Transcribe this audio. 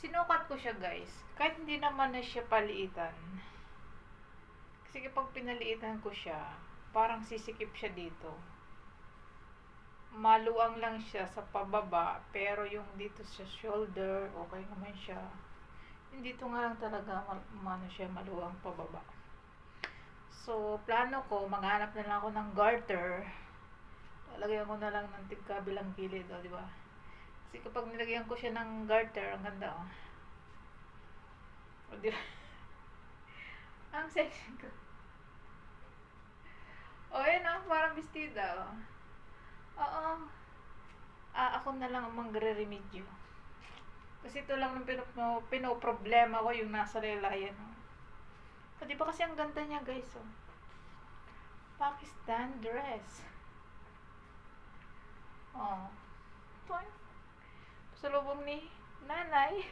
Sinukat ko siya guys. Kahit hindi naman na siya paliitan. Kasi kapag pinaliitan ko siya, parang sisikip siya dito. Maluwang lang siya sa pababa, pero yung dito sa shoulder, okay naman siya. Yung dito nga lang talaga, siya maluwang pababa. So, plano ko, maghanap na lang ako ng garter. Lalagyan ko na lang ng tigkabilang gilid, di ba? Kasi kapag nilagyan ko siya ng garter, ang ganda, di ba? Ang sexy ko. Yan parang bestida, Oo. Ako na lang ang magre-remedyo. Kasi ito lang ng pinoproblema ko yung nasa lelayan. Di ba kasi ang ganda niya guys, Pakistan dress. Ito sa lubong ni nanay.